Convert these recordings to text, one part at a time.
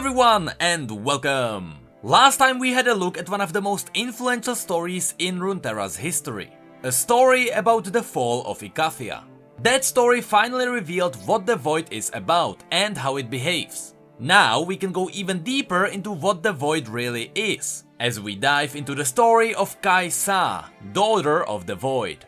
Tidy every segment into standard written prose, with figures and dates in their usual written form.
everyone and welcome! Last time we had a look at one of the most influential stories in Runeterra's history. A story about the fall of Icathia. That story finally revealed what the Void is about and how it behaves. Now we can go even deeper into what the Void really is, as we dive into the story of Kajsa, daughter of the Void.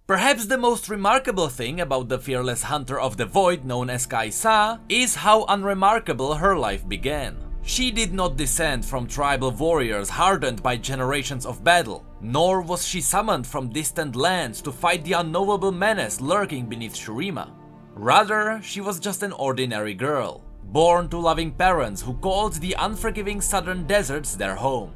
Perhaps the most remarkable thing about the fearless hunter of the Void known as Kajsa is how unremarkable her life began. She did not descend from tribal warriors hardened by generations of battle, nor was she summoned from distant lands to fight the unknowable menace lurking beneath Shurima. Rather, she was just an ordinary girl, born to loving parents who called the unforgiving southern deserts their home.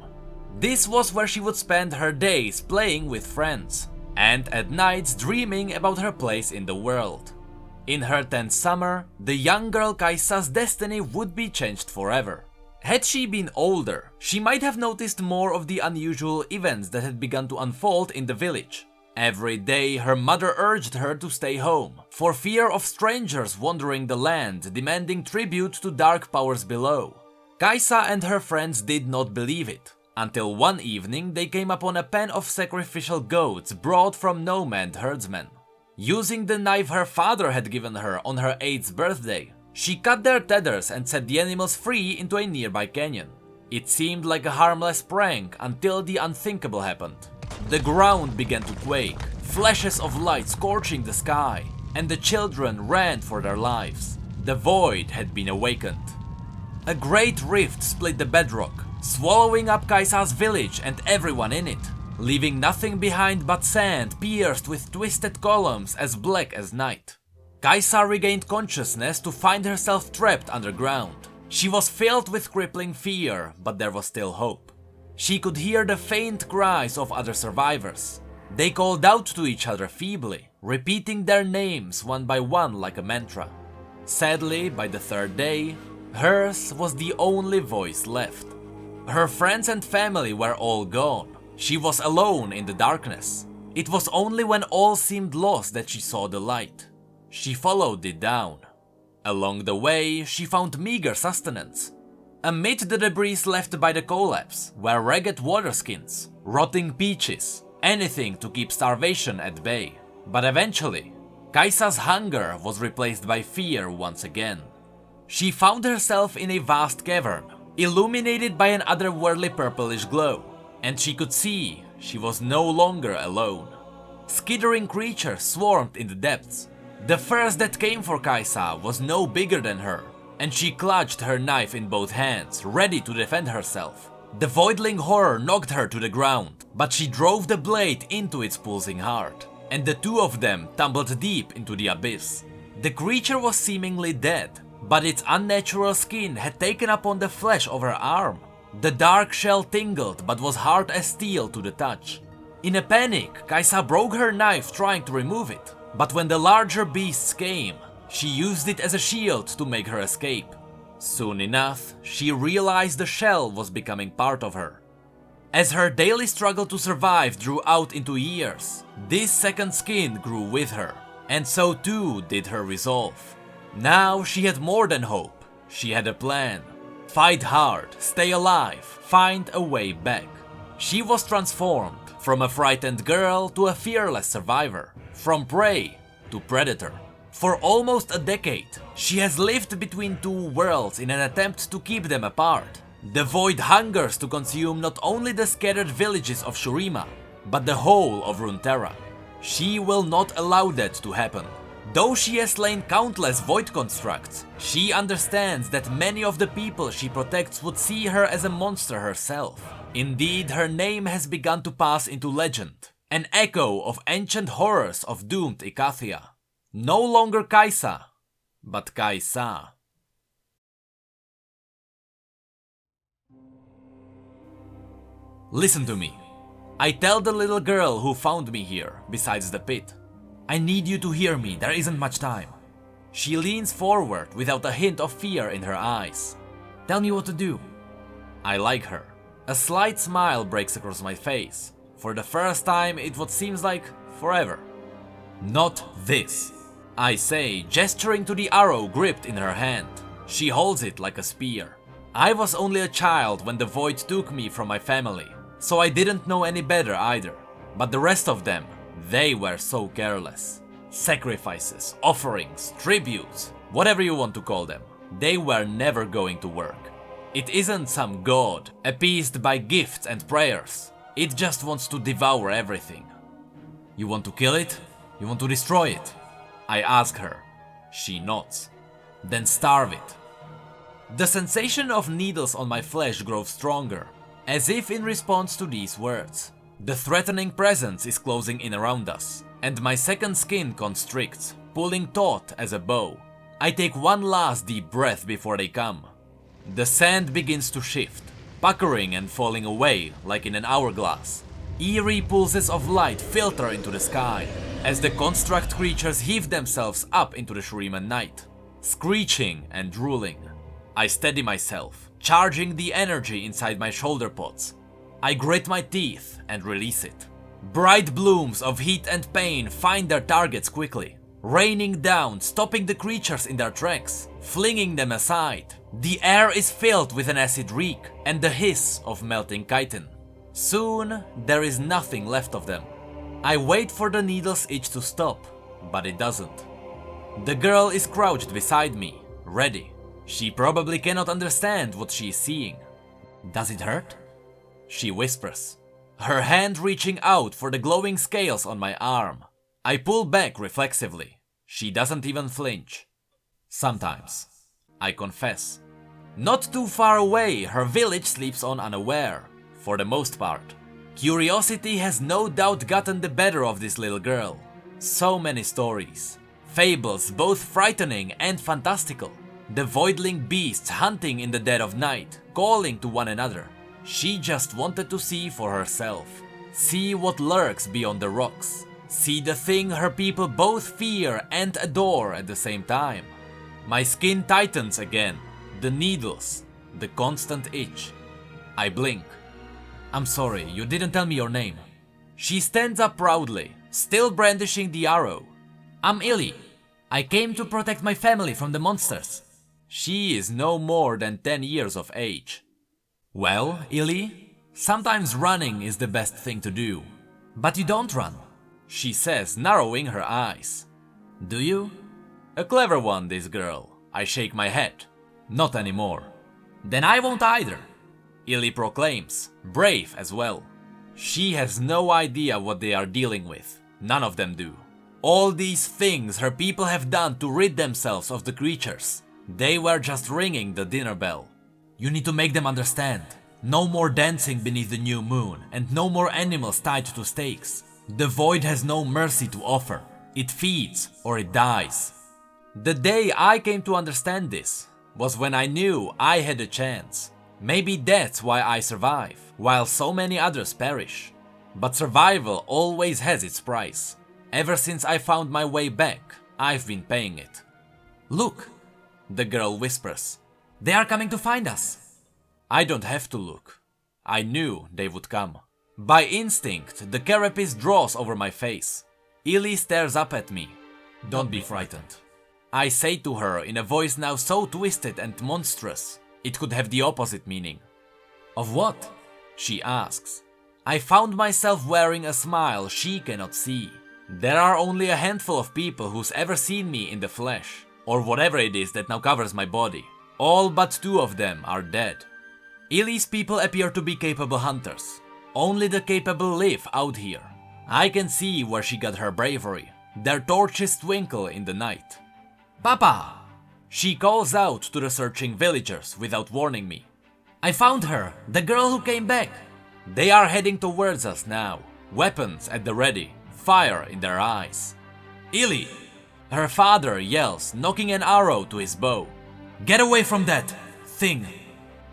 This was where she would spend her days playing with friends, and at nights dreaming about her place in the world. In her 10th summer, the young girl Kajsa's destiny would be changed forever. Had she been older, she might have noticed more of the unusual events that had begun to unfold in the village. Every day her mother urged her to stay home, for fear of strangers wandering the land demanding tribute to dark powers below. Kajsa and her friends did not believe it, until one evening they came upon a pen of sacrificial goats brought from nomad herdsmen. Using the knife her father had given her on her 8th birthday, she cut their tethers and set the animals free into a nearby canyon. It seemed like a harmless prank until the unthinkable happened. The ground began to quake, flashes of light scorching the sky, and the children ran for their lives. The Void had been awakened. A great rift split the bedrock, swallowing up Kajsa's village and everyone in it, leaving nothing behind but sand pierced with twisted columns as black as night. Kajsa regained consciousness to find herself trapped underground. She was filled with crippling fear, but there was still hope. She could hear the faint cries of other survivors. They called out to each other feebly, repeating their names one by one like a mantra. Sadly, by the 3rd day, hers was the only voice left. Her friends and family were all gone. She was alone in the darkness. It was only when all seemed lost that she saw the light. She followed it down. Along the way, she found meager sustenance. Amid the debris left by the collapse were ragged water skins, rotting peaches, anything to keep starvation at bay. But eventually, Kajsa's hunger was replaced by fear once again. She found herself in a vast cavern, illuminated by an otherworldly purplish glow, and she could see she was no longer alone. Skittering creatures swarmed in the depths. The first that came for Kajsa was no bigger than her, and she clutched her knife in both hands, ready to defend herself. The voidling horror knocked her to the ground, but she drove the blade into its pulsing heart, and the two of them tumbled deep into the abyss. The creature was seemingly dead, but its unnatural skin had taken upon the flesh of her arm. The dark shell tingled but was hard as steel to the touch. In a panic, Kajsa broke her knife trying to remove it, but when the larger beasts came, she used it as a shield to make her escape. Soon enough, she realized the shell was becoming part of her. As her daily struggle to survive drew out into years, this second skin grew with her, and so too did her resolve. Now she had more than hope. She had a plan. Fight hard, stay alive, find a way back. She was transformed from a frightened girl to a fearless survivor, from prey to predator. For almost a decade, she has lived between two worlds in an attempt to keep them apart. The Void hungers to consume not only the scattered villages of Shurima, but the whole of Runeterra. She will not allow that to happen. Though she has slain countless Void constructs, she understands that many of the people she protects would see her as a monster herself. Indeed, her name has begun to pass into legend, an echo of ancient horrors of doomed Icathia. No longer Kajsa, but Kajsa. Listen to me. I tell the little girl who found me here, besides the pit. I need you to hear me, there isn't much time. She leans forward without a hint of fear in her eyes. Tell me what to do. I like her. A slight smile breaks across my face, for the first time in what seems like forever. Not this. I say, gesturing to the arrow gripped in her hand. She holds it like a spear. I was only a child when the void took me from my family, so I didn't know any better either. But the rest of them, they were so careless. Sacrifices, offerings, tributes, whatever you want to call them, they were never going to work. It isn't some god appeased by gifts and prayers. It just wants to devour everything. You want to kill it? You want to destroy it? I ask her. She nods. Then starve it. The sensation of needles on my flesh grows stronger, as if in response to these words. The threatening presence is closing in around us, and my second skin constricts, pulling taut as a bow. I take one last deep breath before they come. The sand begins to shift, puckering and falling away like in an hourglass. Eerie pulses of light filter into the sky, as the construct creatures heave themselves up into the Shuriman night, screeching and drooling. I steady myself, charging the energy inside my shoulder pods. I grit my teeth and release it. Bright blooms of heat and pain find their targets quickly, raining down, stopping the creatures in their tracks, flinging them aside. The air is filled with an acid reek and the hiss of melting chitin. Soon, there is nothing left of them. I wait for the needle's itch to stop, but it doesn't. The girl is crouched beside me, ready. She probably cannot understand what she is seeing. Does it hurt? She whispers, her hand reaching out for the glowing scales on my arm. I pull back reflexively. She doesn't even flinch. Sometimes, I confess. Not too far away, her village sleeps on unaware, for the most part. Curiosity has no doubt gotten the better of this little girl. So many stories. Fables both frightening and fantastical. The voidling beasts hunting in the dead of night, calling to one another. She just wanted to see for herself. See what lurks beyond the rocks. See the thing her people both fear and adore at the same time. My skin tightens again. The needles. The constant itch. I blink. I'm sorry, you didn't tell me your name. She stands up proudly, still brandishing the arrow. I'm Illy. I came to protect my family from the monsters. She is no more than 10 years of age. Well, Illy, sometimes running is the best thing to do. But you don't run, she says, narrowing her eyes. Do you? A clever one, this girl. I shake my head. Not anymore. Then I won't either, Illy proclaims, brave as well. She has no idea what they are dealing with. None of them do. All these things her people have done to rid themselves of the creatures. They were just ringing the dinner bell. You need to make them understand. No more dancing beneath the new moon, and no more animals tied to stakes. The void has no mercy to offer. It feeds or it dies. The day I came to understand this was when I knew I had a chance. Maybe that's why I survive, while so many others perish. But survival always has its price. Ever since I found my way back, I've been paying it. Look, the girl whispers. They are coming to find us. I don't have to look. I knew they would come. By instinct, the carapace draws over my face. Illy stares up at me. Don't be frightened. I say to her in a voice now so twisted and monstrous, it could have the opposite meaning. Of what? She asks. I found myself wearing a smile she cannot see. There are only a handful of people who's ever seen me in the flesh, or whatever it is that now covers my body. All but 2 of them are dead. Illy's people appear to be capable hunters. Only the capable live out here. I can see where she got her bravery. Their torches twinkle in the night. Papa! She calls out to the searching villagers without warning me. I found her, the girl who came back. They are heading towards us now, weapons at the ready, fire in their eyes. Illy! Her father yells, knocking an arrow to his bow. Get away from that thing!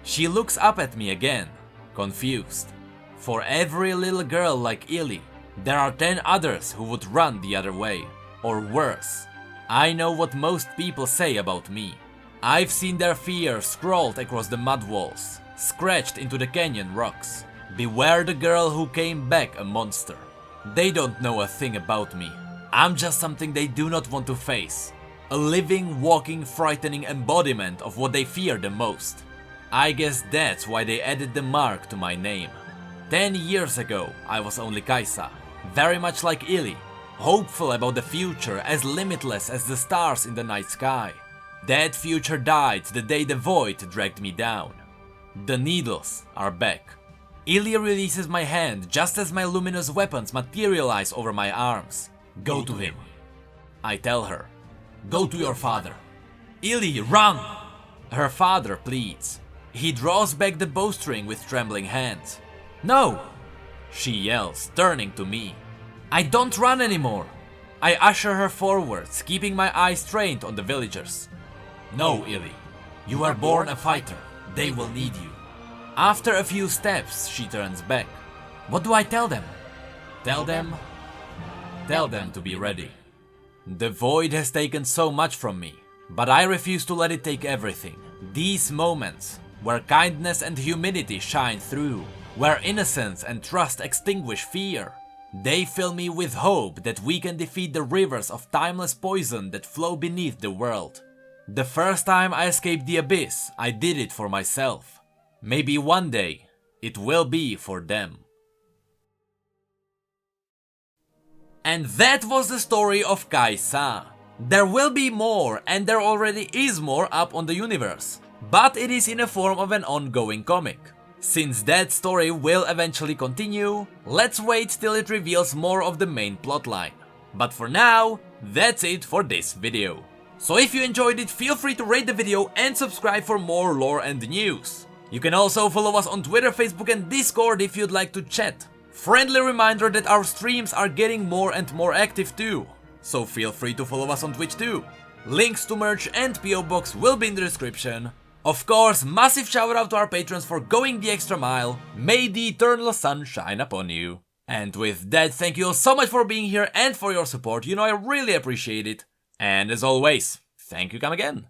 She looks up at me again, confused. For every little girl like Illy, there are 10 others who would run the other way, or worse. I know what most people say about me. I've seen their fear scrawled across the mud walls, scratched into the canyon rocks. Beware the girl who came back a monster. They don't know a thing about me. I'm just something they do not want to face. A living, walking, frightening embodiment of what they fear the most. I guess that's why they added the mark to my name. 10 years ago, I was only Kaisa, very much like Ili, hopeful about the future as limitless as the stars in the night sky. That future died the day the void dragged me down. The needles are back. Ili releases my hand just as my luminous weapons materialize over my arms. Go to him. I tell her. Go to your father. Ili, run! Her father pleads. He draws back the bowstring with trembling hands. No! She yells, turning to me. I don't run anymore. I usher her forwards, keeping my eyes trained on the villagers. No, Ili. You are born a fighter. They will need you. After a few steps, she turns back. What do I tell them? Tell them to be ready. The void has taken so much from me, but I refuse to let it take everything. These moments, where kindness and humility shine through, where innocence and trust extinguish fear, they fill me with hope that we can defeat the rivers of timeless poison that flow beneath the world. The first time I escaped the abyss, I did it for myself. Maybe one day, it will be for them. And that was the story of Kaisa. There will be more, and there already is more up on the universe, but it is in the form of an ongoing comic. Since that story will eventually continue, let's wait till it reveals more of the main plotline. But for now, that's it for this video. So if you enjoyed it, feel free to rate the video and subscribe for more lore and news. You can also follow us on Twitter, Facebook and Discord if you'd like to chat. Friendly reminder that our streams are getting more and more active too, so feel free to follow us on Twitch too. Links to merch and P.O.Box will be in the description. Of course, massive shout out to our patrons for going the extra mile. May the eternal sun shine upon you. And with that, thank you all so much for being here and for your support. You know I really appreciate it. And as always, thank you come again.